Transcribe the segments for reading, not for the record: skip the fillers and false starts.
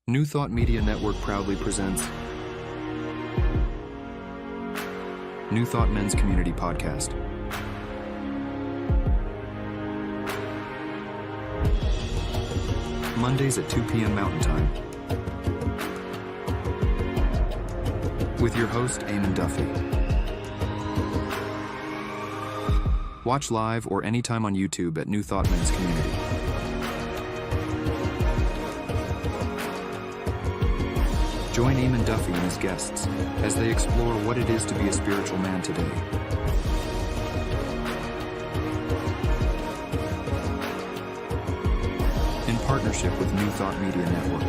New Thought Media Network proudly presents New Thought Men's Community Podcast. Mondays at 2 p.m. Mountain Time. With your host, Eamon Duffy. Watch live or anytime on YouTube at New Thought Men's Community. Join Eamon Duffy and his guests as they explore what it is to be a spiritual man today. In partnership with New Thought Media Network.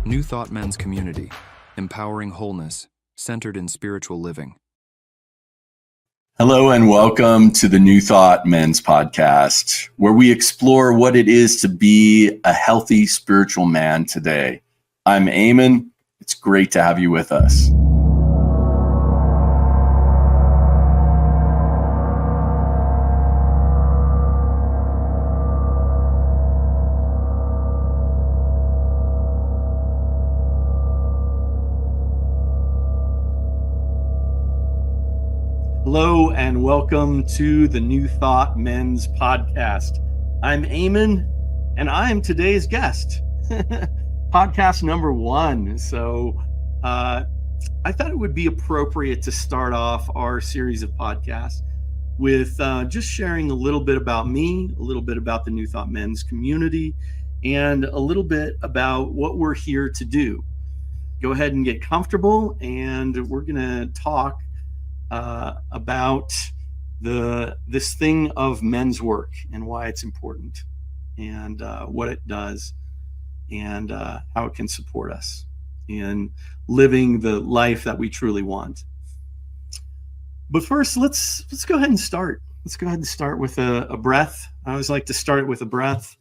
New Thought Men's Community, empowering wholeness, centered in spiritual living. Hello and welcome to the New Thought Men's Podcast, where we explore what it is to be a healthy spiritual man today. I'm Eamon. It's great to have you with us. Hello and welcome to the New Thought Men's Podcast. I'm Eamon and I am today's guest. Podcast number 1. So I thought it would be appropriate to start off our series of podcasts with just sharing a little bit about me, a little bit about the New Thought Men's community, and a little bit about what we're here to do. Go ahead and get comfortable, and we're going to talk about this thing of men's work and why it's important and what it does and how it can support us in living the life that we truly want. But first, let's go ahead and start. Let's go ahead and start with a breath. I always like to start it with a breath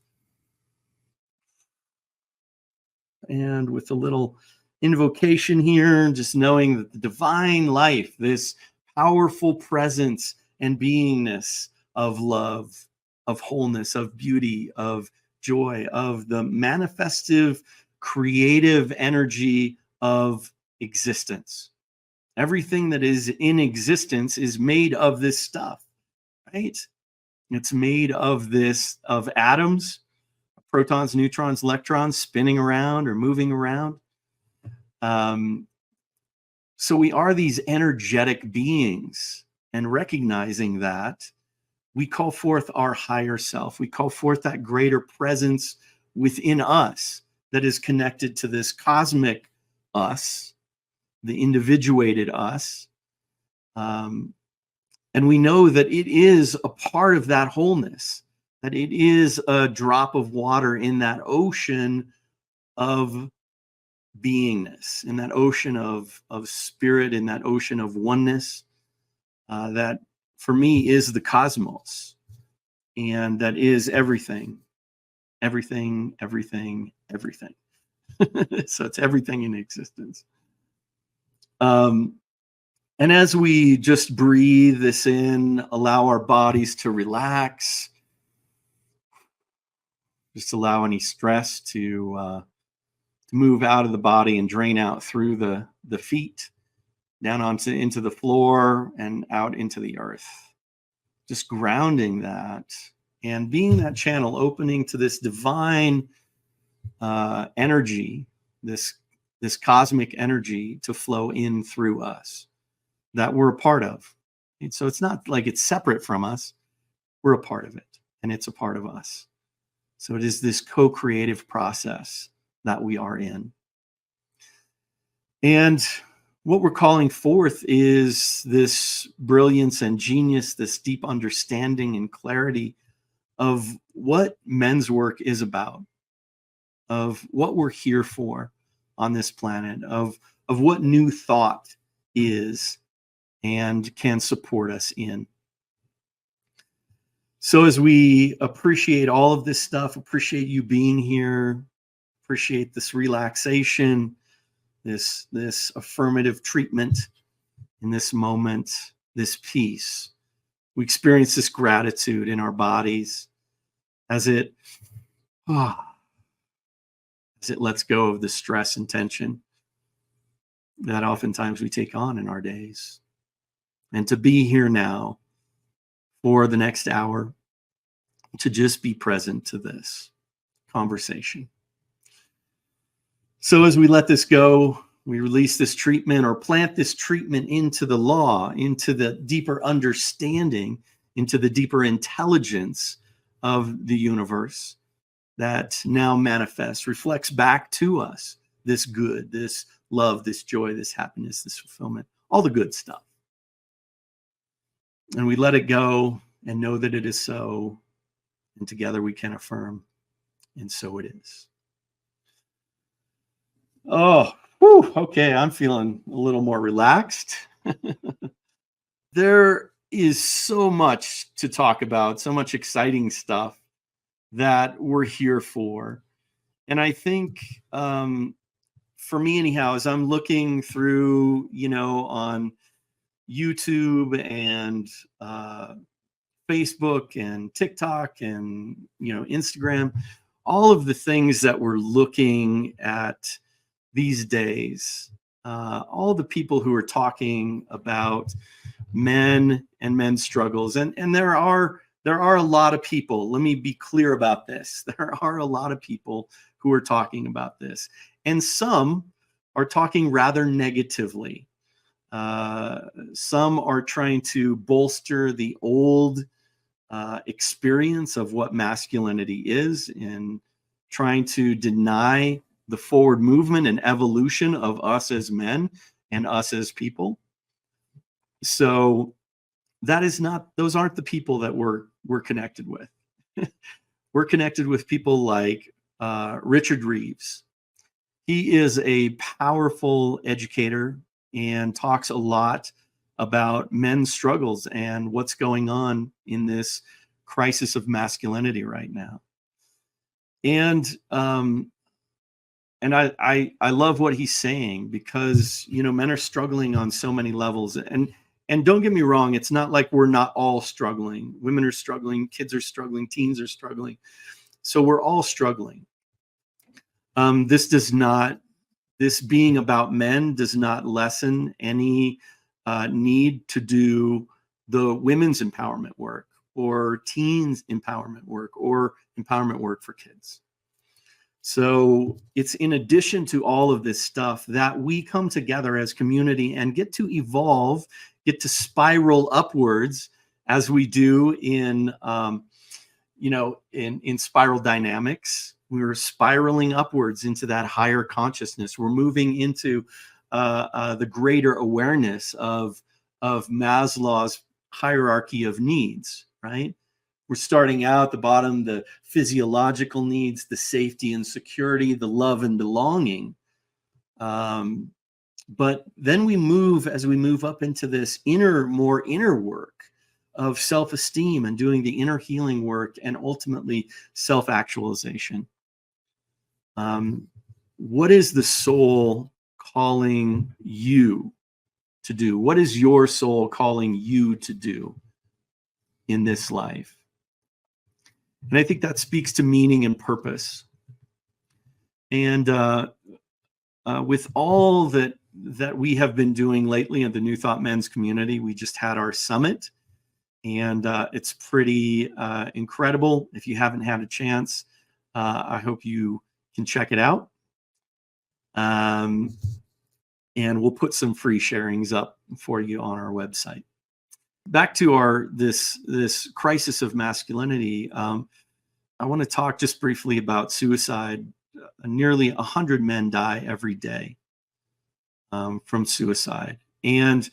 and with a little invocation here, just knowing that the divine life, this powerful presence and beingness of love, of wholeness, of beauty, of joy, of the manifestive, creative energy of existence. Everything that is in existence is made of this stuff, right? It's made of of atoms, protons, neutrons, electrons spinning around or moving around. So we are these energetic beings, and recognizing that, we call forth our higher self. We call forth that greater presence within us that is connected to this cosmic us, the individuated us. And we know that it is a part of that wholeness, that it is a drop of water in that ocean of beingness, in that ocean of spirit, in that ocean of oneness, that for me is the cosmos, and that is everything. So it's everything in existence. And as we just breathe this in, allow our bodies to relax, just allow any stress to move out of the body and drain out through the feet, down into the floor and out into the earth. Just grounding that and being that channel, opening to this divine energy, this cosmic energy to flow in through us that we're a part of. And so it's not like it's separate from us. We're a part of it, and it's a part of us. So it is this co-creative process that we are in. And what we're calling forth is this brilliance and genius, this deep understanding and clarity of what men's work is about, of what we're here for on this planet, of what new thought is and can support us in. So as we appreciate all of this stuff, appreciate you being here, appreciate this relaxation, this affirmative treatment in this moment, this peace. We experience this gratitude in our bodies as it ah, as it lets go of the stress and tension that oftentimes we take on in our days. And to be here now for the next hour, to just be present to this conversation. So as we let this go, we release this treatment or plant this treatment into the law, into the deeper understanding, into the deeper intelligence of the universe that now manifests, reflects back to us this good, this love, this joy, this happiness, this fulfillment, all the good stuff. And we let it go and know that it is so. And together we can affirm, and so it is. Oh, whew, okay, I'm feeling a little more relaxed. There is so much to talk about, so much exciting stuff that we're here for. And I think for me anyhow, as I'm looking through, on YouTube and Facebook and TikTok and, Instagram, all of the things that we're looking at these days, all the people who are talking about men and men's struggles. And there are a lot of people, let me be clear about this. There are a lot of people who are talking about this, and some are talking rather negatively. Some are trying to bolster the old experience of what masculinity is and trying to deny the forward movement and evolution of us as men and us as people. So those aren't the people that we're connected with. We're connected with people like Richard Reeves. He is a powerful educator and talks a lot about men's struggles and what's going on in this crisis of masculinity right now. And I love what he's saying because, men are struggling on so many levels. And don't get me wrong, it's not like we're not all struggling. Women are struggling, kids are struggling, teens are struggling. So we're all struggling. This being about men does not lessen any need to do the women's empowerment work or teens empowerment work or empowerment work for kids. So it's in addition to all of this stuff that we come together as community and get to evolve, get to spiral upwards as we do in spiral dynamics. We're spiraling upwards into that higher consciousness. We're moving into the greater awareness of Maslow's hierarchy of needs, right? We're starting out at the bottom, the physiological needs, the safety and security, the love and belonging. But then as we move up into this more inner work of self-esteem and doing the inner healing work and ultimately self-actualization. What is the soul calling you to do? What is your soul calling you to do in this life? And I think that speaks to meaning and purpose. And with all that we have been doing lately in the New Thought Men's community, we just had our summit, and it's pretty incredible. If you haven't had a chance, I hope you can check it out. And we'll put some free sharings up for you on our website. Back to this crisis of masculinity. I want to talk just briefly about suicide. Nearly 100 men die every day from suicide, and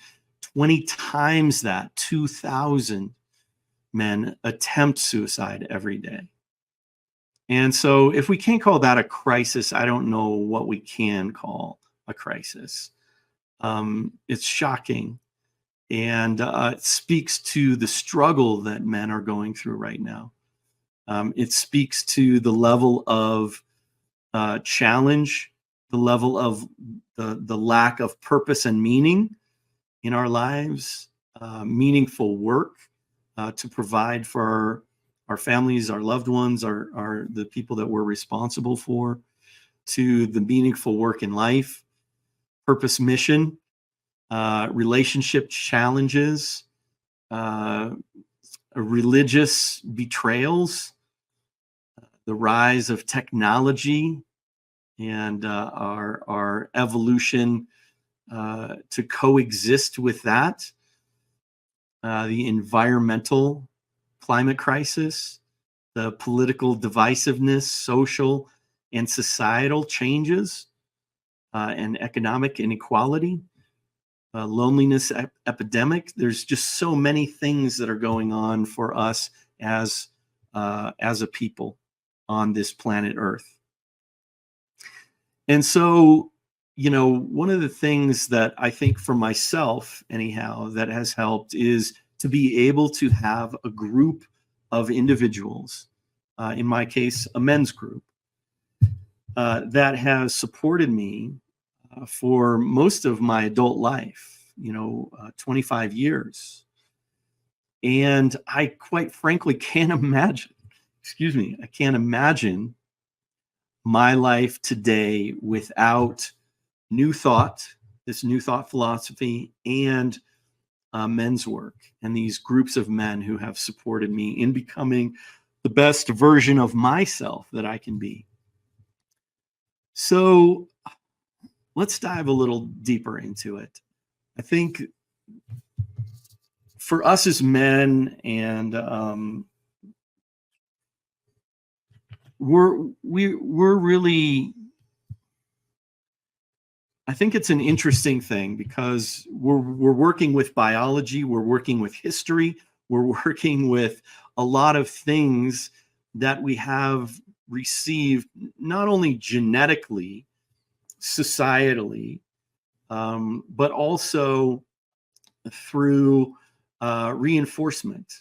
20 times that, 2,000 men attempt suicide every day. And so if we can't call that a crisis, I don't know what we can call a crisis. It's shocking. And it speaks to the struggle that men are going through right now. It speaks to the level of challenge, the level of the lack of purpose and meaning in our lives, meaningful work to provide for our families, our loved ones, are the people that we're responsible for, to the meaningful work in life, purpose, mission, relationship challenges, religious betrayals, the rise of technology, and our evolution to coexist with that, the environmental climate crisis, the political divisiveness, social and societal changes, and economic inequality, loneliness epidemic. There's just so many things that are going on for us as a people on this planet Earth. And so, one of the things that I think for myself, anyhow, that has helped is to be able to have a group of individuals, in my case, a men's group, that has supported me for most of my adult life, 25 years. And I quite frankly can't imagine, I can't imagine my life today without this new thought philosophy, and men's work, and these groups of men who have supported me in becoming the best version of myself that I can be. So let's dive a little deeper into it. I think for us as men, and we're really, I think it's an interesting thing because we're working with biology, we're working with history, we're working with a lot of things that we have received not only genetically, societally, but also through reinforcement.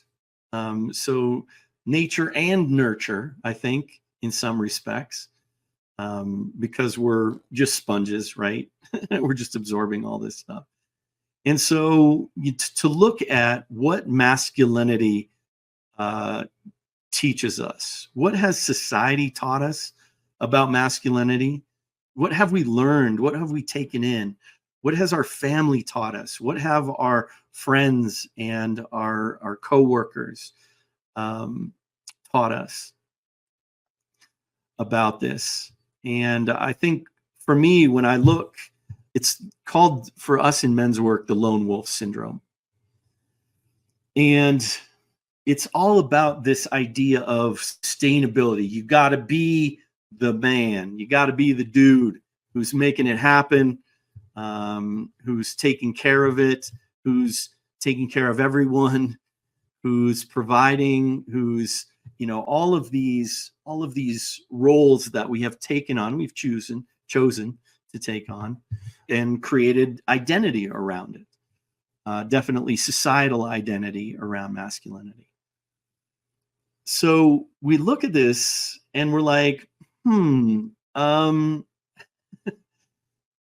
So nature and nurture, I think, in some respects, because we're just sponges, right? We're just absorbing all this stuff. And so to look at what masculinity teaches us, what has society taught us about masculinity? What have we learned? What have we taken in? What has our family taught us? What have our friends and our coworkers taught us about this? And I think for me, when I look, it's called, for us in men's work, the lone wolf syndrome. And it's all about this idea of sustainability. You got to be the man. You got to be the dude who's making it happen, who's taking care of it, who's taking care of everyone, who's providing, who's, all of these roles that we have taken on, we've chosen to take on, and created identity around it. Definitely societal identity around masculinity. So we look at this and we're like,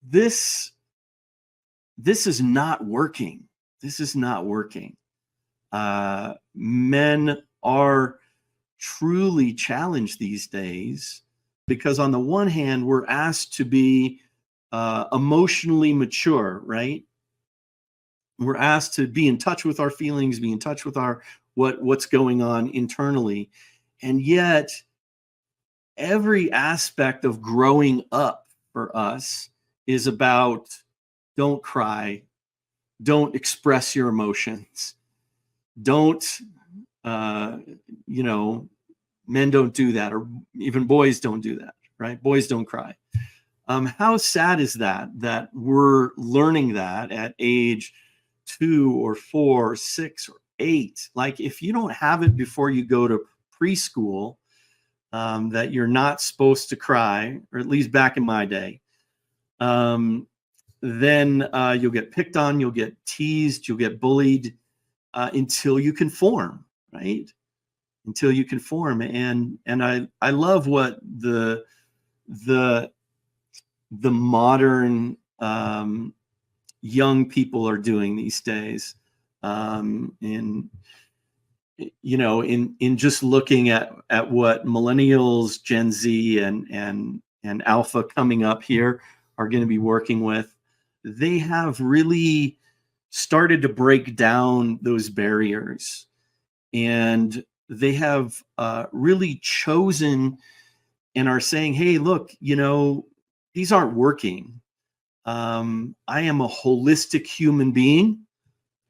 this is not working. This is not working. Men are truly challenged these days because on the one hand, we're asked to be emotionally mature, right? We're asked to be in touch with our feelings, be in touch with what's going on internally. And yet every aspect of growing up for us is about don't cry, don't express your emotions, don't, men don't do that, or even boys don't do that, right? Boys don't cry. How sad is that we're learning that at age 2 or 4, 6 or 8? Like, if you don't have it before you go to preschool, that you're not supposed to cry, or at least back in my day, then you'll get picked on, you'll get teased, you'll get bullied, until you conform, right? Until you conform. And I love what the modern young people are doing these days. And in just looking at what millennials, Gen Z, and Alpha coming up here are going to be working with, they have really started to break down those barriers, and they have really chosen and are saying, hey, look, these aren't working. I am a holistic human being.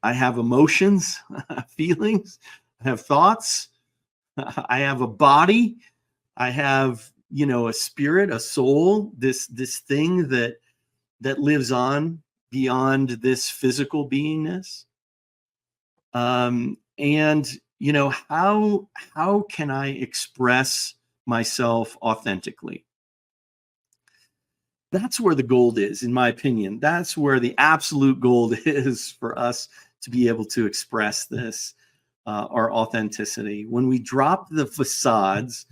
I have emotions, feelings, I have thoughts, I have a body, I have, a spirit, a soul, this thing that lives on beyond this physical beingness. And how can I express myself authentically? That's where the gold is, in my opinion. That's where the absolute gold is for us to be able to express this, our authenticity. When we drop the facades,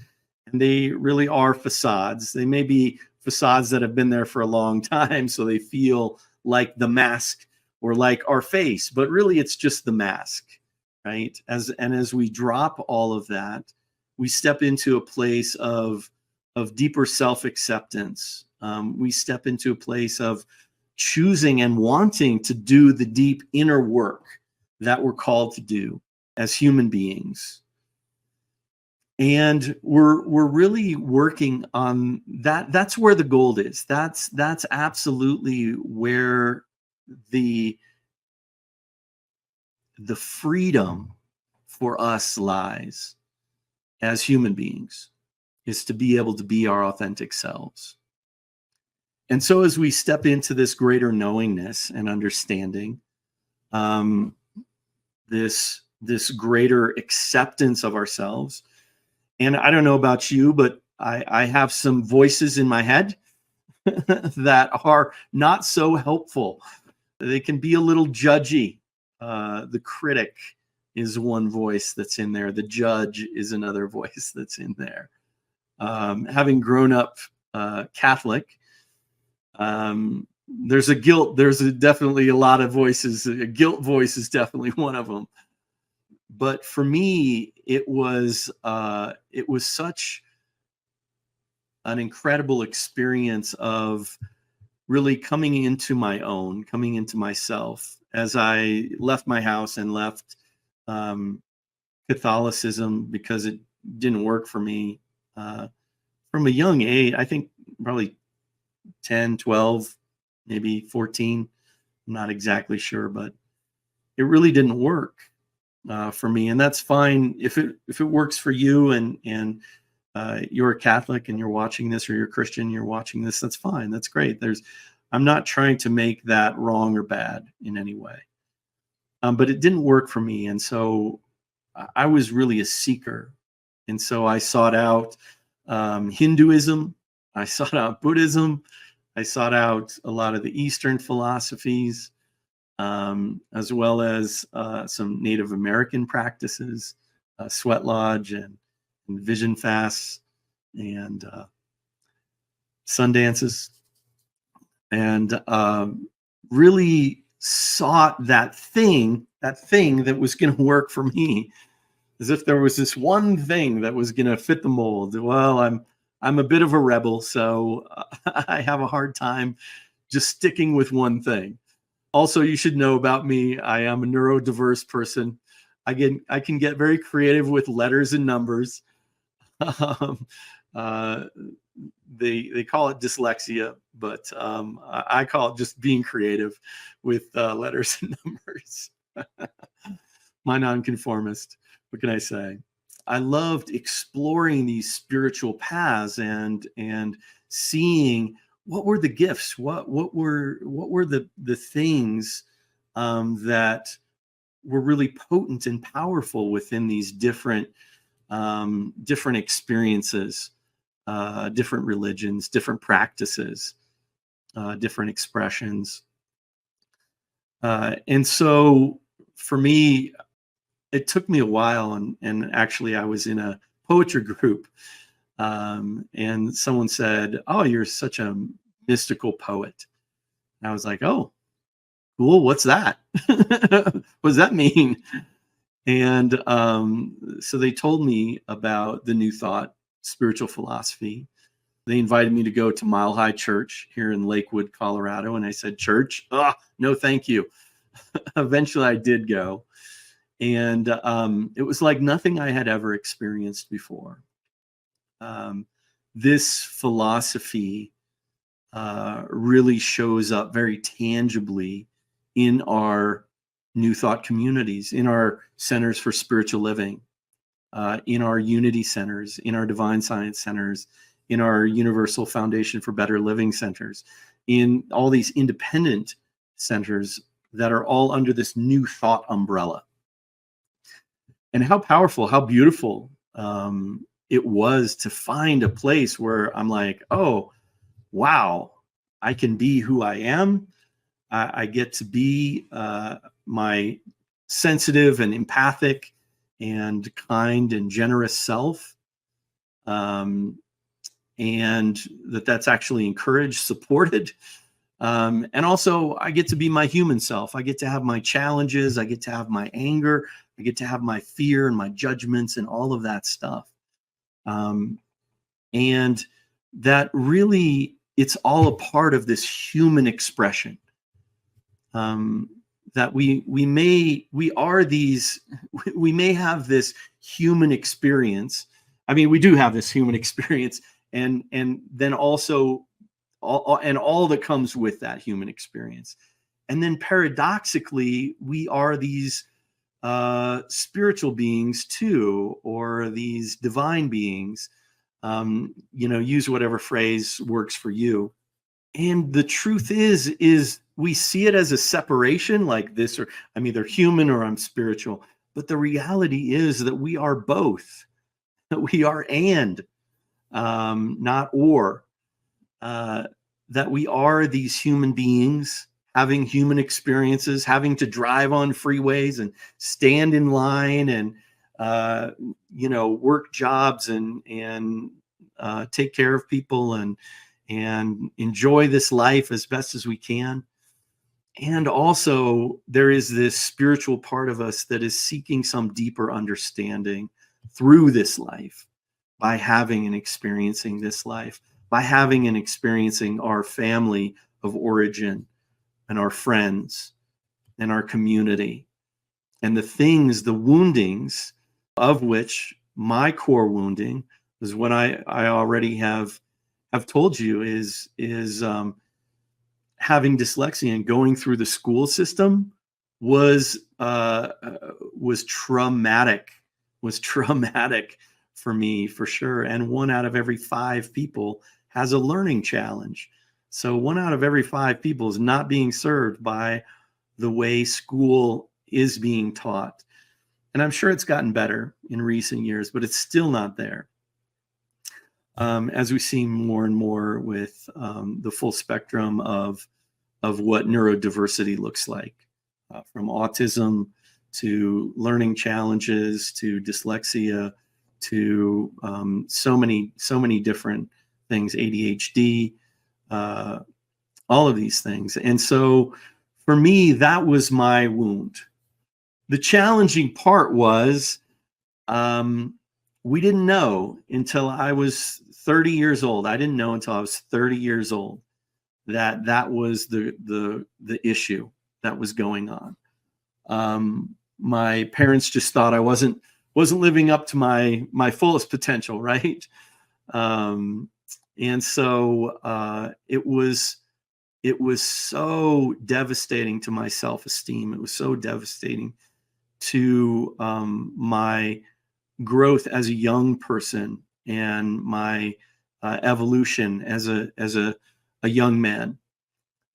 and they really are facades, they may be facades that have been there for a long time, so they feel like the mask or like our face, but really it's just the mask, right? As we drop all of that, we step into a place of deeper self-acceptance. We step into a place of choosing and wanting to do the deep inner work that we're called to do as human beings. And we're really working on that. That's where the gold is. That's absolutely where the freedom for us lies as human beings, is to be able to be our authentic selves. And so as we step into this greater knowingness and understanding, this greater acceptance of ourselves, and I don't know about you, but I have some voices in my head that are not so helpful. They can be a little judgy. The critic is one voice that's in there. The judge is another voice that's in there. Having grown up Catholic, there's a guilt. There's definitely a lot of voices. A guilt voice is definitely one of them. But for me, it was such an incredible experience of really coming into my own, coming into myself as I left my house and left Catholicism because it didn't work for me from a young age. I think probably 10, 12, maybe 14. I'm not exactly sure, but it really didn't work for me. And that's fine if it works for you and you're a Catholic and you're watching this, or you're a Christian, you're watching this, that's fine. That's great. I'm not trying to make that wrong or bad in any way. But it didn't work for me. And so I was really a seeker. And so I sought out Hinduism. I sought out Buddhism. I sought out a lot of the Eastern philosophies, as well as some Native American practices, sweat lodge and vision fasts and sun dances, and really sought that thing that was going to work for me, as if there was this one thing that was going to fit the mold. Well, I'm a bit of a rebel, so I have a hard time just sticking with one thing. Also, you should know about me, I am a neurodiverse person. I can get very creative with letters and numbers. They call it dyslexia, but I call it just being creative with letters and numbers. My nonconformist. What can I say? I loved exploring these spiritual paths and seeing what were the gifts, what were the things that were really potent and powerful within these different experiences, different religions, different practices, different expressions. And so for me, it took me a while, and actually I was in a poetry group, and someone said, "Oh, you're such a mystical poet." And I was like, "Oh, cool. What's that?" What does that mean? And so they told me about the New Thought spiritual philosophy. They invited me to go to Mile High Church here in Lakewood, Colorado. And I said, church? No, thank you. Eventually I did go. And it was like nothing I had ever experienced before. This philosophy really shows up very tangibly in our New Thought communities, in our centers for spiritual living, in our unity centers, in our divine science centers, in our Universal Foundation for Better Living centers, in all these independent centers that are all under this New Thought umbrella. And how powerful, how beautiful it was to find a place where I'm like, oh, wow, I can be who I am. I get to be my sensitive and empathic and kind and generous self. And that's actually encouraged, supported. And also I get to be my human self. I get to have my challenges. I get to have my anger. I get to have my fear and my judgments and all of that stuff. And that really, it's all a part of this human expression. That we may have this human experience. I mean, we do have this human experience, and then also all that comes with that human experience. And then paradoxically, we are these spiritual beings too, or these divine beings. Use whatever phrase works for you. And the truth is we see it as a separation, like this, or I'm either human or I'm spiritual. But the reality is that we are both. That we are not or. That we are these human beings having human experiences, having to drive on freeways and stand in line and work jobs and take care of people and enjoy this life as best as we can. And also there is this spiritual part of us that is seeking some deeper understanding through this life, by having and experiencing this life, by having and experiencing our family of origin and our friends and our community and the things, the woundings, of which my core wounding is what I already have told you is having dyslexia and going through the school system was traumatic for me, for sure. And 1 out of every 5 people has a learning challenge. So 1 out of every 5 people is not being served by the way school is being taught. And I'm sure it's gotten better in recent years, but it's still not there. As we see more and more with the full spectrum of what neurodiversity looks like, from autism to learning challenges to dyslexia to so many different things, ADHD, all of these things. And so for me, that was my wound. The challenging part was we didn't know until I was 30 years old. I didn't know until I was 30 years old that was the issue that was going on. My parents just thought I wasn't living up to my fullest potential, right? And so it was so devastating to my self-esteem. It was so devastating to my growth as a young person and my evolution as a young man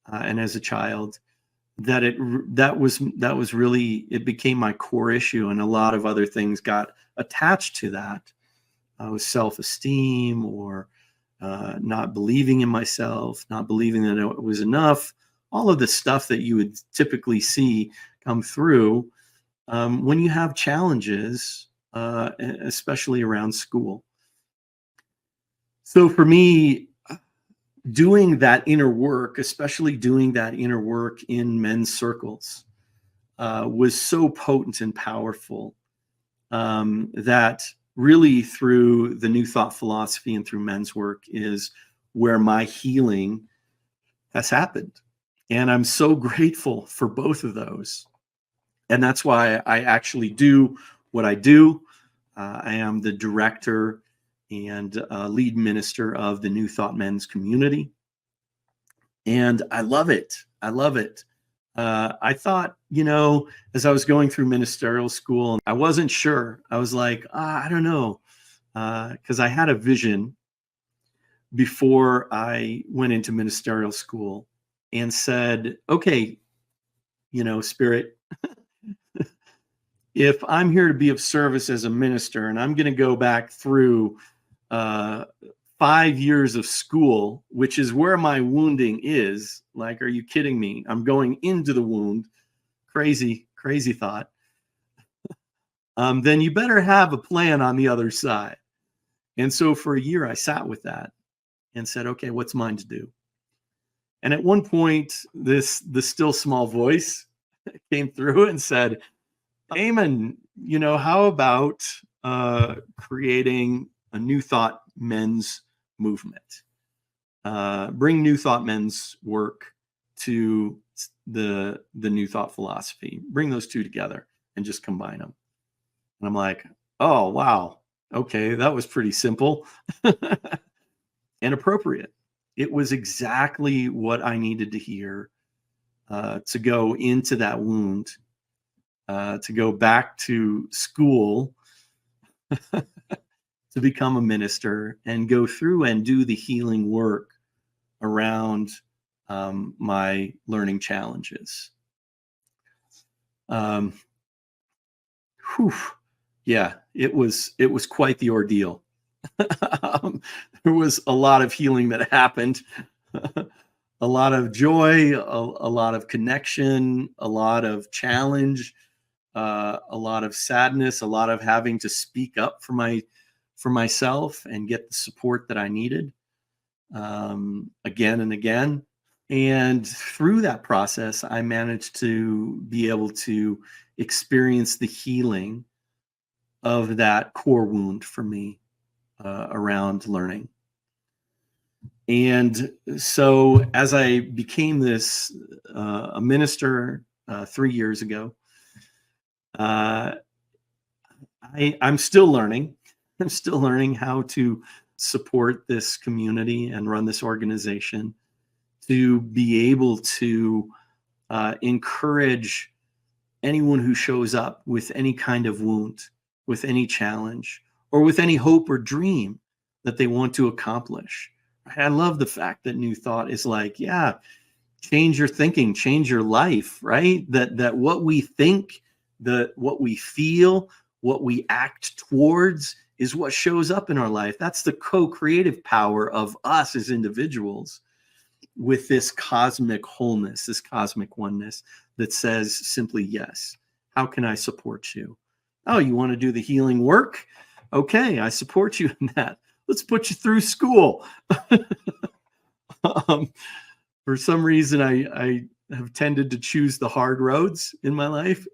and as a child, that was really, it became my core issue, and a lot of other things got attached to that. Was self-esteem or not believing in myself, not believing that it was enough, all of the stuff that you would typically see come through when you have challenges, especially around school. So for me, doing that inner work, especially doing that inner work in men's circles, was so potent and powerful that really through the New Thought philosophy and through men's work is where my healing has happened. And I'm so grateful for both of those. And that's why I actually do what I do. I am the director and lead minister of the New Thought Men's community. And I love it. I love it. I thought, as I was going through ministerial school, I wasn't sure. I was like, I don't know, because I had a vision before I went into ministerial school and said, okay, Spirit, if I'm here to be of service as a minister and I'm going to go back through 5 years of school, which is where my wounding is, like, are you kidding me? I'm going into the wound. Crazy thought. Then you better have a plan on the other side. And so for a year, I sat with that and said, okay, what's mine to do? And at one point, the still small voice came through and said, Eamon, how about creating a New Thought men's movement? Bring New Thought men's work to the New Thought philosophy. Bring those two together and just combine them. And I'm like, oh, wow. Okay, that was pretty simple and appropriate. It was exactly what I needed to hear to go into that wound, to go back to school to become a minister and go through and do the healing work around my learning challenges. Yeah, it was quite the ordeal. There was a lot of healing that happened, a lot of joy, a lot of connection, a lot of challenge, a lot of sadness, a lot of having to speak up for myself and get the support that I needed, again and again. And through that process, I managed to be able to experience the healing of that core wound for me around learning. And so as I became this a minister 3 years ago, I'm still learning. I'm still learning how to support this community and run this organization, to be able to encourage anyone who shows up with any kind of wound, with any challenge, or with any hope or dream that they want to accomplish. I love the fact that New Thought is like, yeah, change your thinking, change your life, right? That what we think, what we feel, what we act towards is what shows up in our life. That's the co-creative power of us as individuals with this cosmic wholeness, this cosmic oneness that says simply yes. How can I support you? Oh, you want to do the healing work? Okay, I support you in that. Let's put you through school. For some reason, I have tended to choose the hard roads in my life.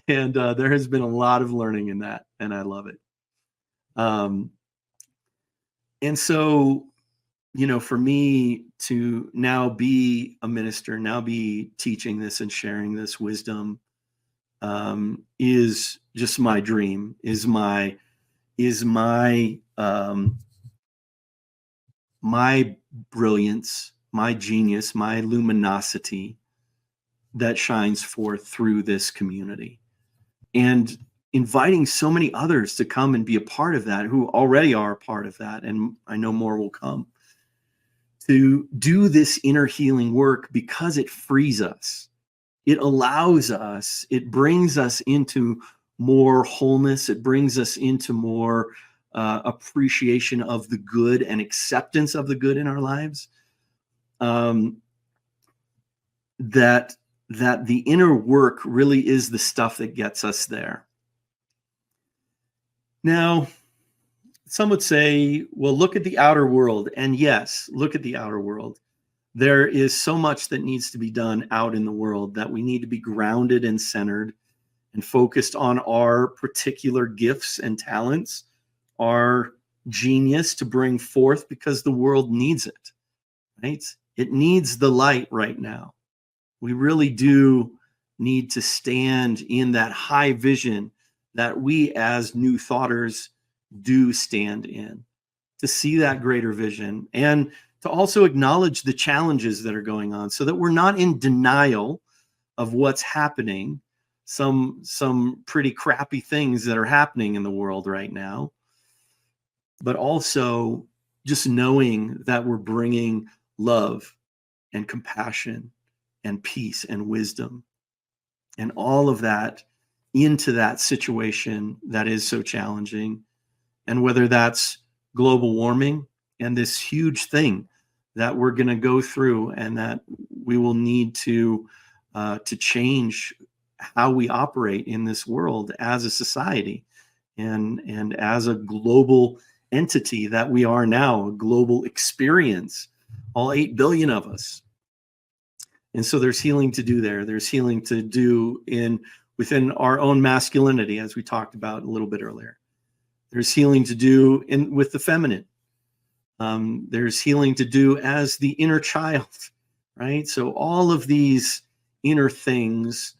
And there has been a lot of learning in that, and I love it. And so, for me to now be a minister, now be teaching this and sharing this wisdom, is just my dream, is my brilliance, my genius, my luminosity that shines forth through this community, and inviting so many others to come and be a part of that, who already are a part of that, and I know more will come, to do this inner healing work, because it frees us. It allows us, it brings us into more wholeness. It brings us into more appreciation of the good and acceptance of the good in our lives. That the inner work really is the stuff that gets us there. Now, some would say, well, look at the outer world. And yes, look at the outer world. There is so much that needs to be done out in the world, that we need to be grounded and centered and focused on our particular gifts and talents, our genius to bring forth, because the world needs it, right? It needs the light right now. We really do need to stand in that high vision that we as new thoughters do stand in, to see that greater vision and to also acknowledge the challenges that are going on, so that we're not in denial of what's happening, some pretty crappy things that are happening in the world right now, but also just knowing that we're bringing love and compassion and peace and wisdom and all of that into that situation that is so challenging. And whether that's global warming and this huge thing that we're going to go through, and that we will need to change how we operate in this world as a society, and as a global entity that we are now, a global experience, all 8 billion of us. And so there's healing to do there. There's healing to do within our own masculinity, as we talked about a little bit earlier. There's healing to do with the feminine. There's healing to do as the inner child, right? So all of these inner things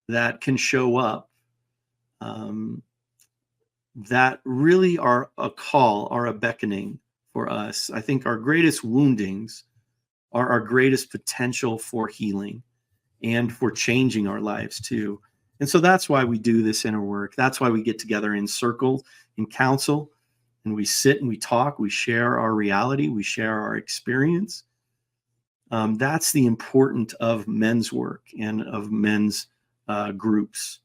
that can show up, that really are a call, are a beckoning for us. I think our greatest woundings are our greatest potential for healing and for changing our lives too. And so that's why we do this inner work. That's why we get together in circle, in council, and we sit and we talk, we share our reality, we share our experience. That's the importance of men's work and of men's groups.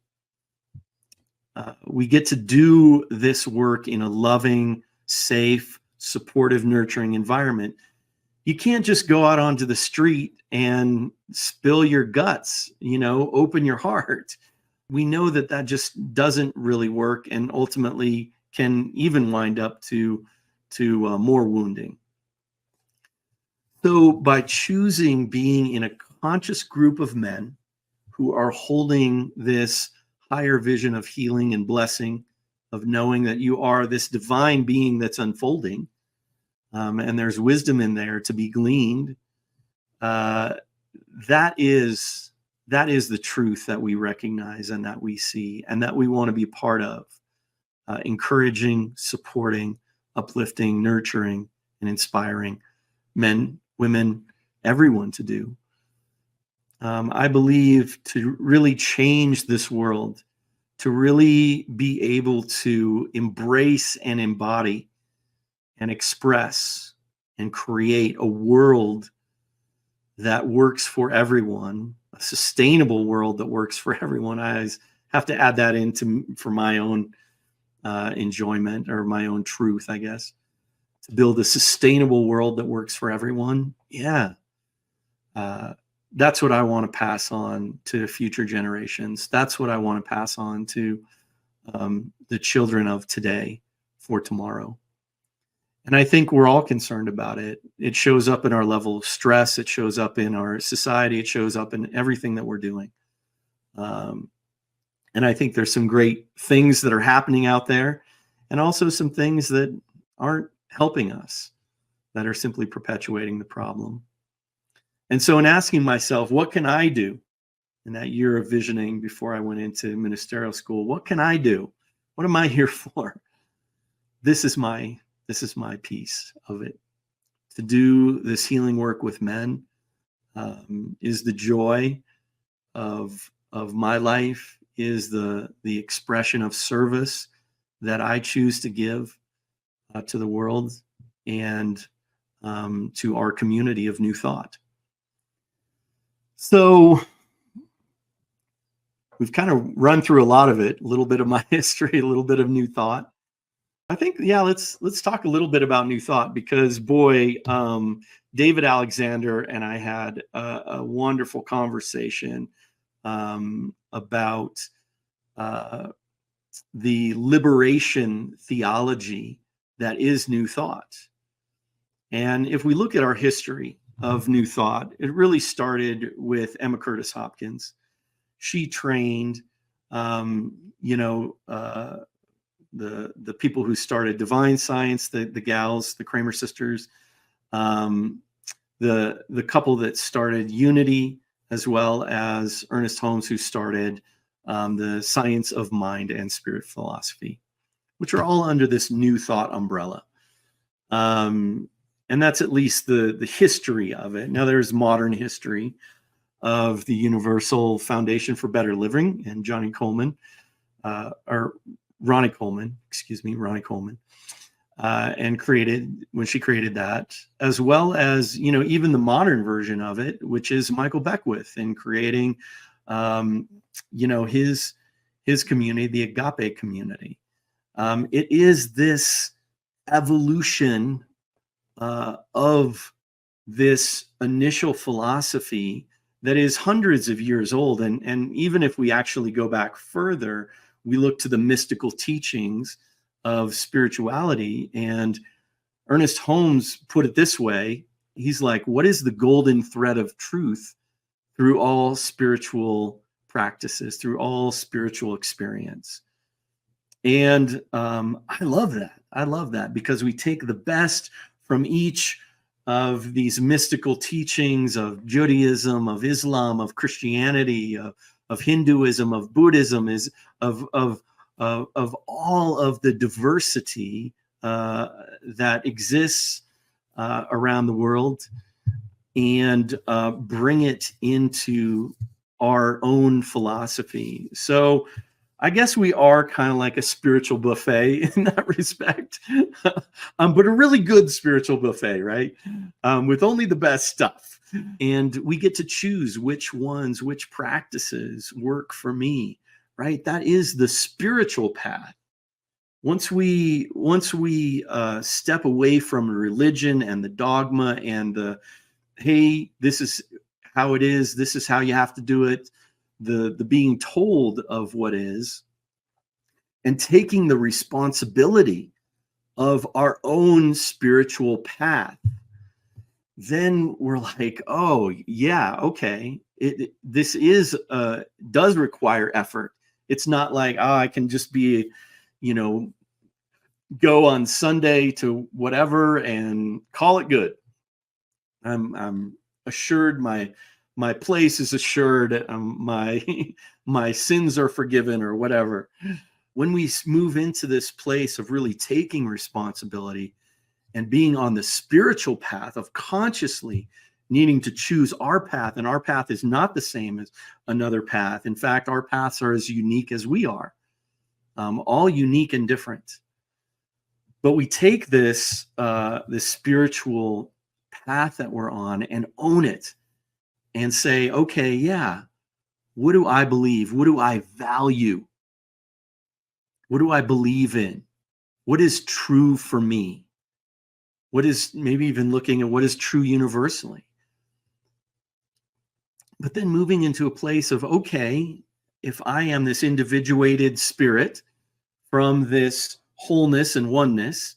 We get to do this work in a loving, safe, supportive, nurturing environment. You can't just go out onto the street and spill your guts, open your heart. We know that just doesn't really work, and ultimately can even wind up to more wounding. So by choosing being in a conscious group of men who are holding this higher vision of healing and blessing, of knowing that you are this divine being that's unfolding, and there's wisdom in there to be gleaned, that is the truth that we recognize and that we see and that we want to be part of, encouraging, supporting, uplifting, nurturing, and inspiring men, women, everyone to do. I believe to really change this world, to really be able to embrace and embody and express and create a world that works for everyone, a sustainable world that works for everyone. I have to add that for my own enjoyment, or my own truth, I guess. To build a sustainable world that works for everyone. Yeah. That's what I want to pass on to future generations. That's what I want to pass on to the children of today for tomorrow. And I think we're all concerned about it. It shows up in our level of stress. It shows up in our society. It shows up in everything that we're doing. And I think there's some great things that are happening out there, and also some things that aren't helping us, that are simply perpetuating the problem. And so in asking myself, what can I do in that year of visioning before I went into ministerial school? What can I do? What am I here for? This is my piece of it. To do this healing work with men is the joy of my life, is the expression of service that I choose to give to the world and to our community of New Thought. So we've kind of run through a lot of it, a little bit of my history, a little bit of New Thought. I think, let's talk a little bit about New Thought, because boy, David Alexander and I had a wonderful conversation about the liberation theology that is New Thought. And if we look at our history of New Thought, it really started with Emma Curtis Hopkins. She trained You know, the people who started Divine Science, the gals, the Kramer sisters, the couple that started Unity, as well as Ernest Holmes, who started the Science of Mind and Spirit philosophy, which are all under this New Thought umbrella. And that's at least the history of it. Now there's modern history of the Universal Foundation for Better Living and Ronnie Coleman, and when she created that, as well as, you know, even the modern version of it, which is Michael Beckwith, in creating, you know, his community, the Agape community. It is this evolution of this initial philosophy that is hundreds of years old. And even if we actually go back further, we look to the mystical teachings of spirituality. And Ernest Holmes put it this way. He's like, what is the golden thread of truth through all spiritual practices, through all spiritual experience? And I love that. I love that, because we take the best from each of these mystical teachings of Judaism, of Islam, of Christianity, of Hinduism, of Buddhism, of all of the diversity that exists around the world, and bring it into our own philosophy. So I guess we are kind of like a spiritual buffet in that respect, but a really good spiritual buffet, right? With only the best stuff. And we get to choose which practices work for me, right? That is the spiritual path. Once we step away from religion and the dogma and the, hey, this is how it is, this is how you have to do it, the being told of what is, and taking the responsibility of our own spiritual path, then we're like, oh yeah, okay, this does require effort. It's not like, oh, I can just be, you know, go on Sunday to whatever and call it good. I'm assured my place is assured, my sins are forgiven, or whatever. When we move into this place of really taking responsibility and being on the spiritual path of consciously needing to choose our path, and our path is not the same as another path. In fact, our paths are as unique as we are, all unique and different. But we take this spiritual path that we're on and own it, and say, okay, yeah, what do I believe? What do I value? What do I believe in? What is true for me? What is, maybe even looking at what is true universally? But then moving into a place of, okay, if I am this individuated spirit from this wholeness and oneness,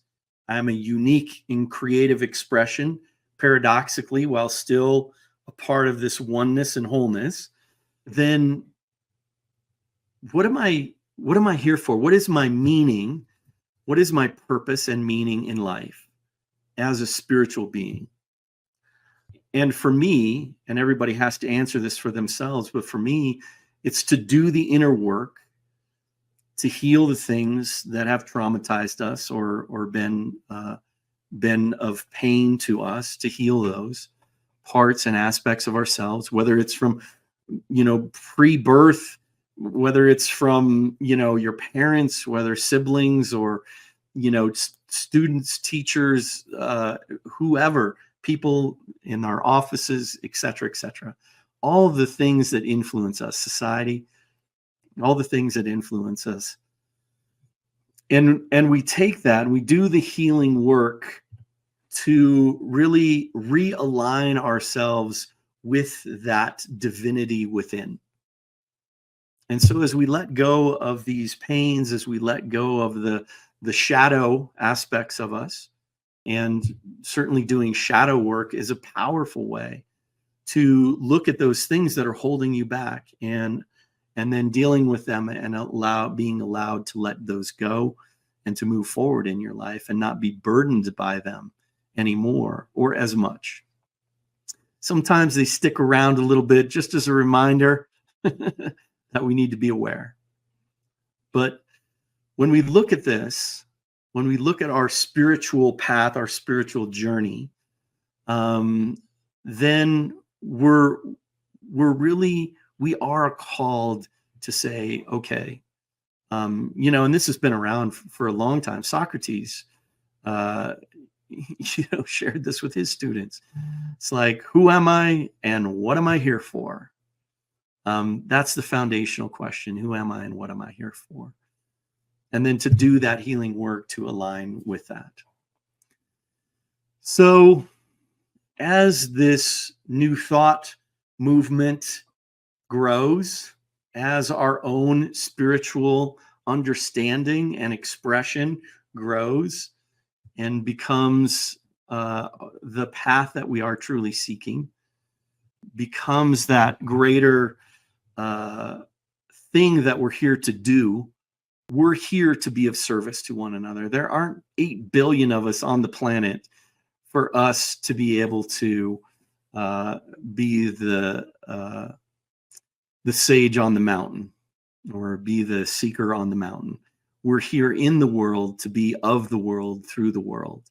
I am a unique and creative expression, paradoxically, while still a part of this oneness and wholeness, then what am I here for? What is my meaning? What is my purpose and meaning in life as a spiritual being? And for me, and everybody has to answer this for themselves, but for me, it's to do the inner work, to heal the things that have traumatized us or been of pain to us, to heal those parts and aspects of ourselves, whether it's from, you know, pre-birth, whether it's from, you know, your parents, whether siblings, or, you know, students, teachers, whoever, people in our offices, etc., etc. All the things that influence us, society, all the things that influence us. And we take that and we do the healing work to really realign ourselves with that divinity within. And so as we let go of these pains, as we let go of the shadow aspects of us, and certainly doing shadow work is a powerful way to look at those things that are holding you back, and and then dealing with them and being allowed to let those go and to move forward in your life and not be burdened by them anymore or as much. Sometimes they stick around a little bit just as a reminder that we need to be aware. But when we look at this, when we look at our spiritual path, our spiritual journey, then we are called to say, okay, and this has been around for a long time. Socrates, shared this with his students. It's like, who am I and what am I here for? That's the foundational question. Who am I and what am I here for? And then to do that healing work to align with that. So as this new thought movement grows, as our own spiritual understanding and expression grows and becomes the path that we are truly seeking, becomes that greater thing that we're here to do. We're here to be of service to one another. There aren't 8 billion of us on the planet for us to be able to be the sage on the mountain or be the seeker on the mountain. We're here in the world to be of the world through the world.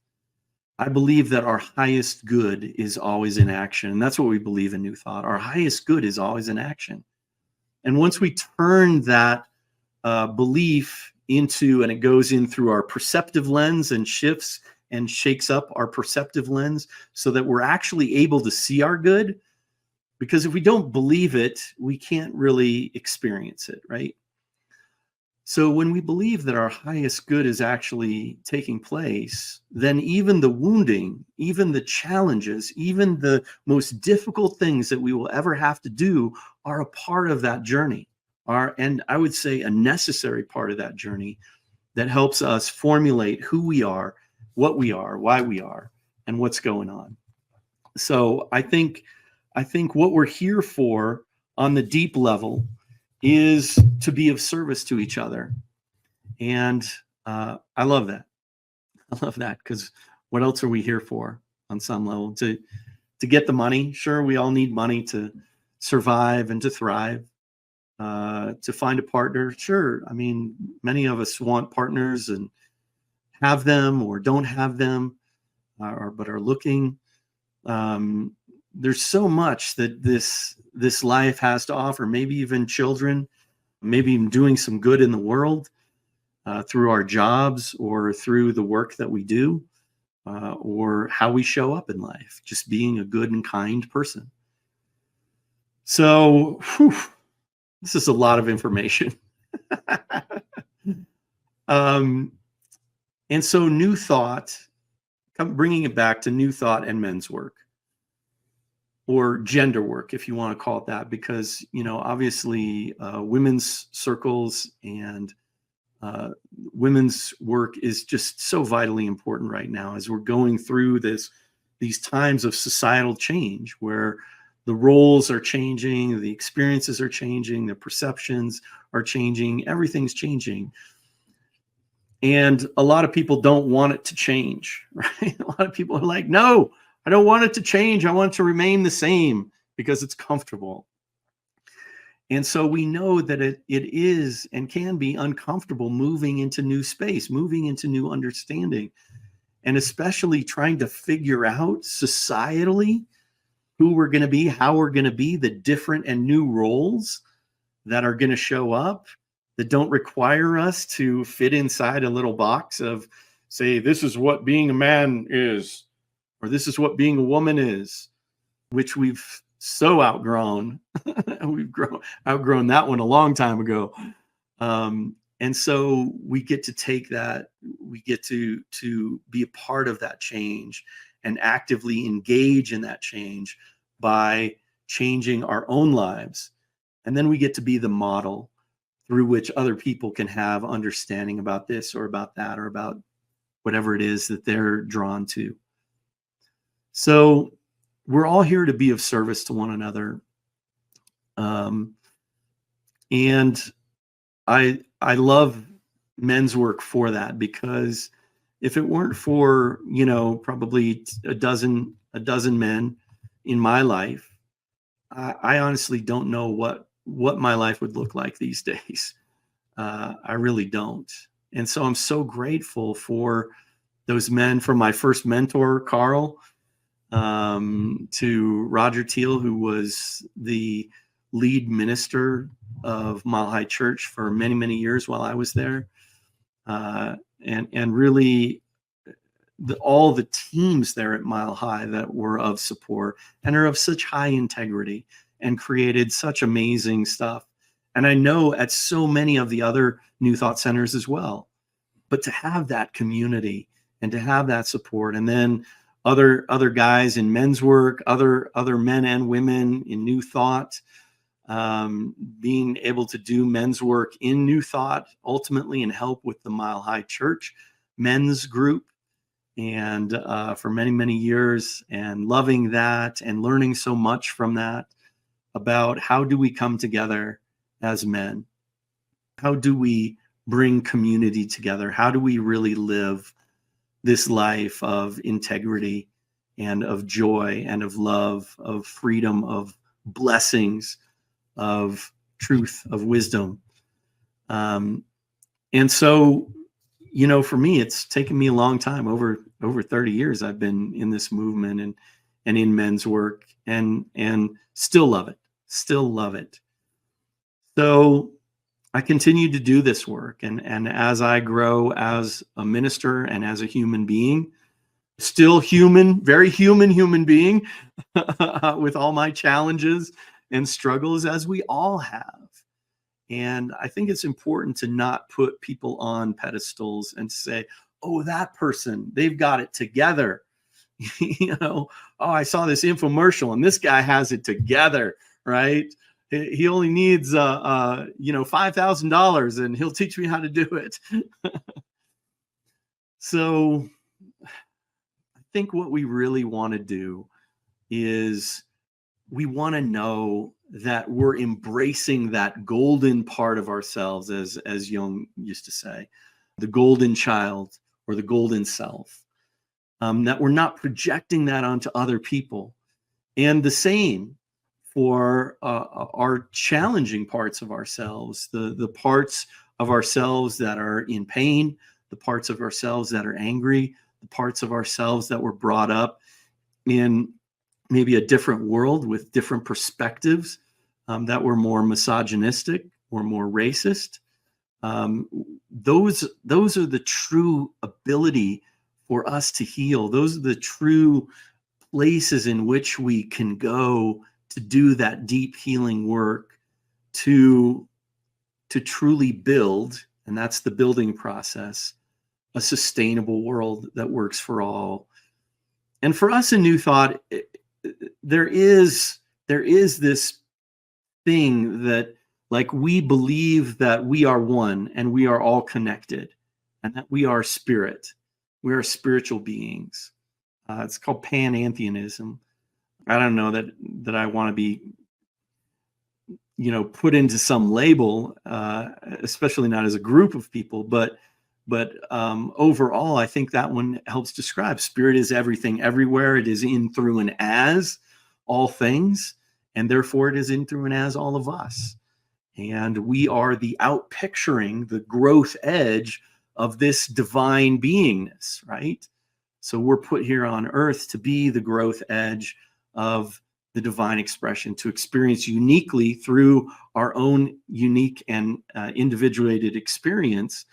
I believe that our highest good is always in action. And that's what we believe in New Thought. Our highest good is always in action. And once we turn that belief into, and it goes in through our perceptive lens and shifts and shakes up our perceptive lens so that we're actually able to see our good. Because if we don't believe it, we can't really experience it, right? So when we believe that our highest good is actually taking place, then even the wounding, even the challenges, even the most difficult things that we will ever have to do are a part of that journey, and I would say a necessary part of that journey that helps us formulate who we are, what we are, why we are, and what's going on. So I think what we're here for on the deep level is to be of service to each other. And I love that. I love that, because what else are we here for on some level? To get the money. Sure, we all need money to survive and to thrive. To find a partner. Sure. I mean, many of us want partners and have them or don't have them, but are looking. There's so much that this life has to offer, maybe even children, maybe even doing some good in the world through our jobs or through the work that we do or how we show up in life, just being a good and kind person. So, this is a lot of information. And so New Thought, bringing it back to New Thought and men's work, or gender work, if you want to call it that, because, obviously women's circles and women's work is just so vitally important right now as we're going through these times of societal change where the roles are changing, the experiences are changing, the perceptions are changing, everything's changing. And a lot of people don't want it to change, right? A lot of people are like, no, I don't want it to change. I want it to remain the same because it's comfortable. And so we know that it is and can be uncomfortable moving into new space, moving into new understanding, and especially trying to figure out societally who we're going to be, how we're going to be, the different and new roles that are going to show up that don't require us to fit inside a little box of, say, this is what being a man is, or this is what being a woman is, which we've so outgrown. We've outgrown that one a long time ago. And so we get to take that, we get to be a part of that change and actively engage in that change by changing our own lives. And then we get to be the model through which other people can have understanding about this or about that or about whatever it is that they're drawn to. So we're all here to be of service to one another And I love men's work for that, because if it weren't for, probably a dozen men in my life, I honestly don't know what my life would look like these days. I really don't. And so I'm so grateful for those men, from my first mentor, Carl, to Roger Teal, who was the lead minister of Mile High Church for many, many years while I was there. And really all the teams there at Mile High that were of support and are of such high integrity and created such amazing stuff. And I know at so many of the other New Thought centers as well. But to have that community and to have that support, and then other guys in men's work, other men and women in New Thought, being able to do men's work in New Thought ultimately, and help with the Mile High Church men's group, and for many, many years, and loving that and learning so much from that about how do we come together as men? How do we bring community together? How do we really live this life of integrity and of joy and of love, of freedom, of blessings, of truth, of wisdom? And so, for me, it's taken me a long time. Over 30 years I've been in this movement and in men's work, and still love it. So I continue to do this work, and as I grow as a minister and as a human being, still human, very human being, with all my challenges and struggles, as we all have. And I think it's important to not put people on pedestals and say, oh, that person, they've got it together. Oh, I saw this infomercial and this guy has it together, right? He only needs, $5,000 and he'll teach me how to do it. So I think what we really want to do is we want to know that we're embracing that golden part of ourselves, as Jung used to say, the golden child or the golden self, that we're not projecting that onto other people. And the same for our challenging parts of ourselves, the parts of ourselves that are in pain, the parts of ourselves that are angry, the parts of ourselves that were brought up in maybe a different world with different perspectives, that were more misogynistic or more racist. Those are the true ability for us to heal. Those are the true places in which we can go to do that deep healing work, to truly build, and that's the building process, a sustainable world that works for all. And for us in New Thought, there is this thing that, like, we believe that we are one and we are all connected, and that we are spirit. We are spiritual beings. It's called panentheism. I don't know that I want to be, put into some label, especially not as a group of people, but overall, I think that one helps describe spirit is everything, everywhere. It is in, through, and as all things, and therefore it is in, through, and as all of us. And we are the outpicturing, the growth edge of this divine beingness, right? So we're put here on earth to be the growth edge of the divine expression, to experience uniquely through our own unique and individuated experience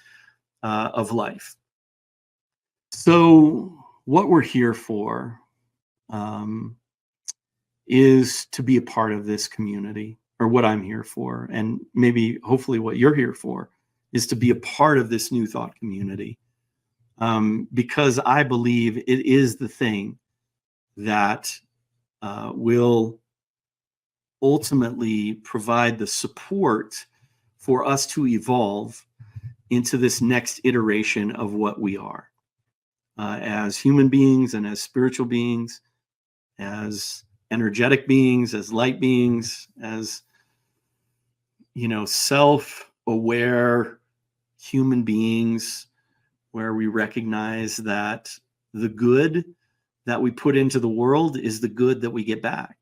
of life. So what we're here for is to be a part of this community, or what I'm here for, and maybe hopefully what you're here for is to be a part of this New Thought community, because I believe it is the thing that will ultimately provide the support for us to evolve into this next iteration of what we are, as human beings and as spiritual beings, as energetic beings, as light beings, as self-aware human beings, where we recognize that the good that we put into the world is the good that we get back.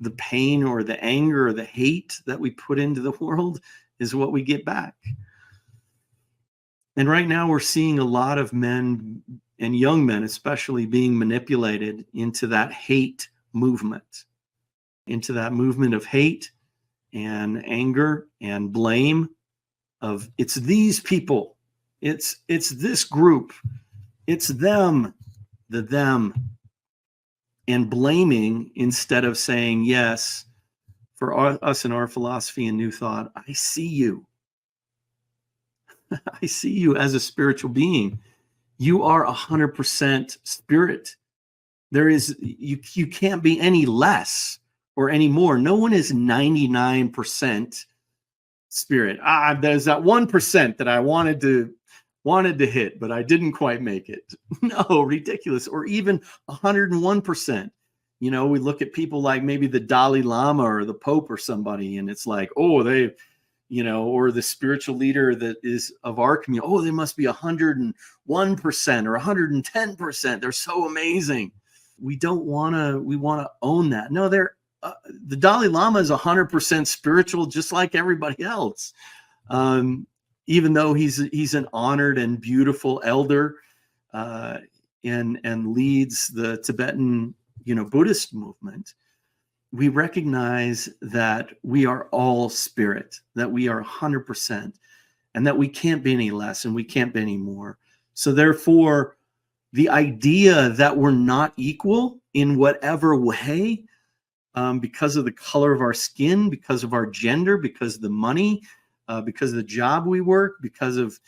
The pain or the anger or the hate that we put into the world is what we get back. And right now we're seeing a lot of men, and young men especially, being manipulated into that hate movement, into that movement of hate and anger and blame, of it's these people, it's this group, it's them, the them, and blaming instead of saying, yes, for us in our philosophy and New Thought, I see you. I see you as a spiritual being. You are 100% spirit. There is, you can't be any less or any more. No one is 99% spirit. There's that 1% that I wanted to hit, but I didn't quite make it. No, ridiculous. Or even 101%. We look at people like maybe the Dalai Lama or the Pope or somebody, and it's like, oh, they, or the spiritual leader that is of our community, oh, they must be 101% or 110%. They're so amazing. We want to own that. No, the Dalai Lama is 100% spiritual, just like everybody else. Even though he's an honored and beautiful elder, and leads the Tibetan, Buddhist movement, we recognize that we are all spirit, that we are 100%, and that we can't be any less and we can't be any more. So therefore, the idea that we're not equal in whatever way, because of the color of our skin, because of our gender, because of the money, because of the job we work, because of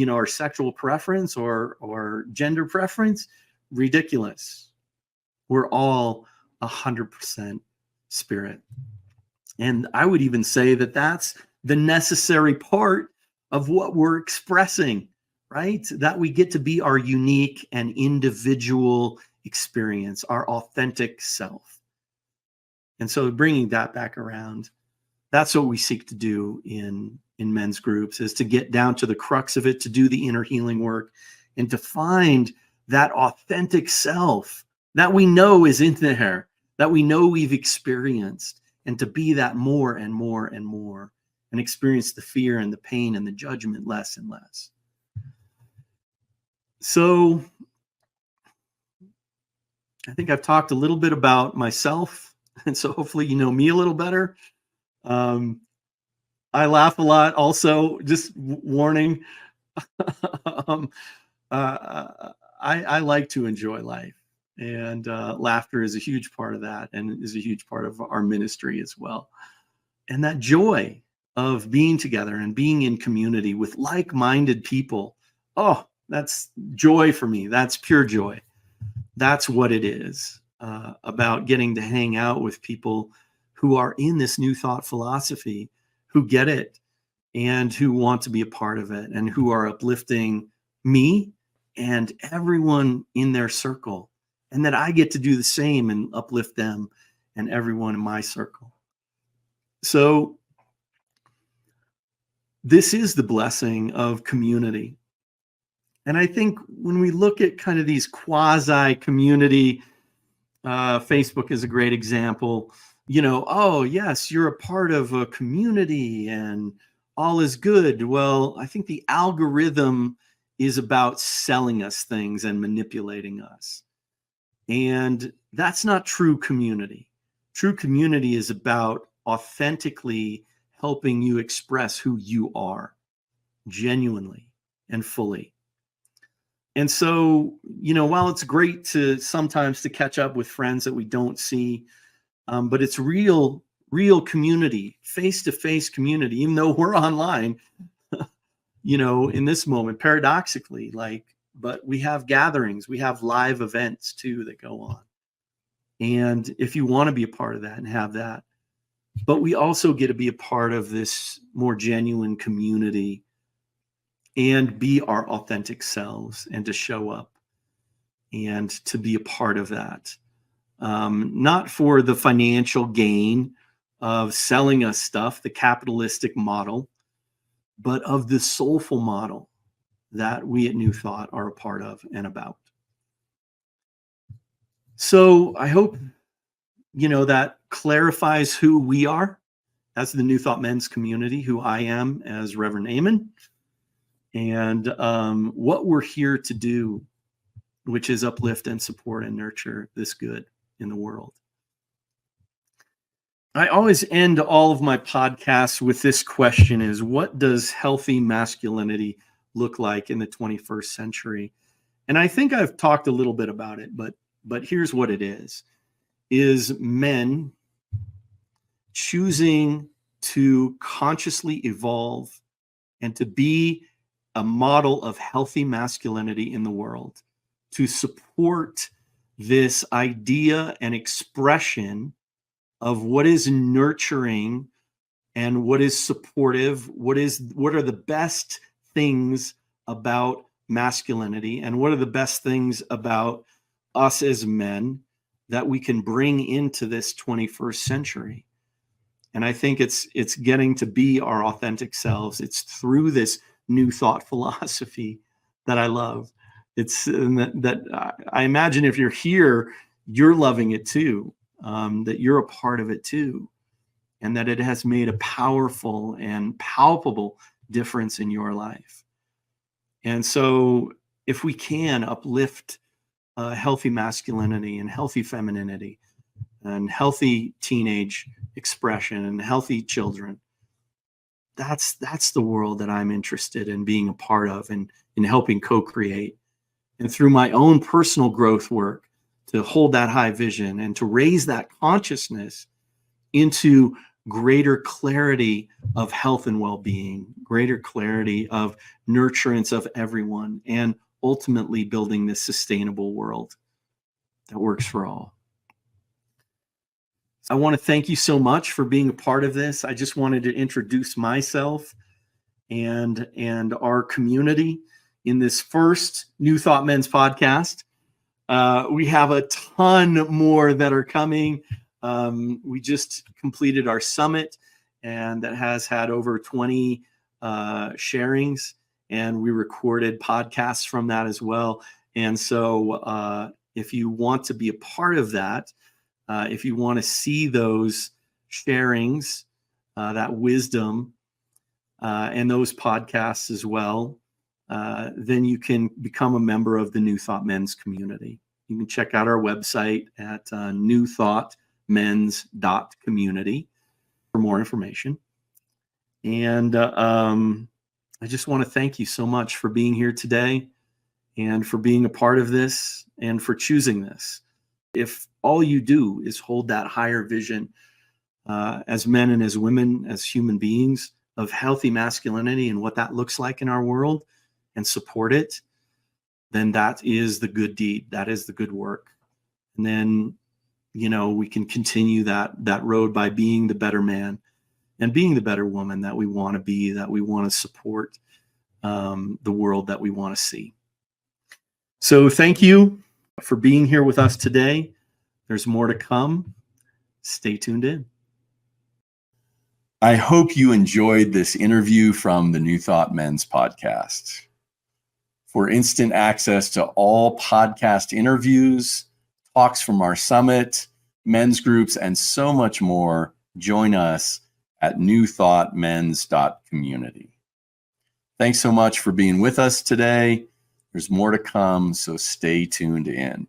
our sexual preference or gender preference, ridiculous. We're all 100% spirit. And I would even say that that's the necessary part of what we're expressing, right? That we get to be our unique and individual experience, our authentic self. And so bringing that back around, that's what we seek to do in men's groups, is to get down to the crux of it, to do the inner healing work, and to find that authentic self that we know is in there, that we know we've experienced, and to be that more and more and more, and experience the fear and the pain and the judgment less and less. So I think I've talked a little bit about myself, and so hopefully you know me a little better. I laugh a lot also, just warning. I like to enjoy life, and laughter is a huge part of that, and is a huge part of our ministry as well. And that joy of being together and being in community with like-minded people, oh, that's joy for me. That's pure joy. That's what it is about getting to hang out with people who are in this New Thought philosophy, who get it and who want to be a part of it, and who are uplifting me and everyone in their circle, and that I get to do the same and uplift them and everyone in my circle. So this is the blessing of community. And I think when we look at kind of these quasi-community, Facebook is a great example, oh, yes, you're a part of a community and all is good. Well, I think the algorithm is about selling us things and manipulating us. And that's not true community. True community is about authentically helping you express who you are, genuinely and fully. And so, while it's great to sometimes to catch up with friends that we don't see, but it's real community, face-to-face community, even though we're online, in this moment, paradoxically, but we have gatherings, we have live events too that go on. And if you want to be a part of that and have that, but we also get to be a part of this more genuine community and be our authentic selves, and to show up and to be a part of that. Not for the financial gain of selling us stuff, the capitalistic model, but of the soulful model that we at New Thought are a part of and about. So I hope, that clarifies who we are as the New Thought Men's community, who I am as Reverend Eamon, and what we're here to do, which is uplift and support and nurture this good in the world. I always end all of my podcasts with this question: is what does healthy masculinity look like in the 21st century? And I think I've talked a little bit about it, but here's what it is men choosing to consciously evolve and to be a model of healthy masculinity in the world, to support this idea and expression of what is nurturing and what is supportive, what are the best things about masculinity, and what are the best things about us as men that we can bring into this 21st century. And I think it's getting to be our authentic selves. It's through this New Thought philosophy that I love. It's that I imagine if you're here, you're loving it too, that you're a part of it too, and that it has made a powerful and palpable difference in your life. And so if we can uplift healthy masculinity and healthy femininity and healthy teenage expression and healthy children, that's the world that I'm interested in being a part of and in helping co-create. And through my own personal growth work, to hold that high vision and to raise that consciousness into greater clarity of health and well-being, greater clarity of nurturance of everyone, and ultimately building this sustainable world that works for all. I want to thank you so much for being a part of this. I just wanted to introduce myself and our community in this first New Thought Men's podcast. We have a ton more that are coming. We just completed our summit, and that has had over 20 sharings, and we recorded podcasts from that as well. And so if you want to be a part of that, if you want to see those sharings, that wisdom, and those podcasts as well, then you can become a member of the New Thought Men's community. You can check out our website at newthoughtmens.community for more information. And I just want to thank you so much for being here today and for being a part of this and for choosing this. If all you do is hold that higher vision as men and as women, as human beings, of healthy masculinity and what that looks like in our world, and support it, then that is the good deed. That is the good work. And then, we can continue that road by being the better man and being the better woman that we want to be, that we want to support the world that we want to see. So thank you for being here with us today. There's more to come. Stay tuned in. I hope you enjoyed this interview from the New Thought Men's podcast. For instant access to all podcast interviews, talks from our summit, men's groups, and so much more, join us at newthoughtmens.community. Thanks so much for being with us today. There's more to come, so stay tuned in.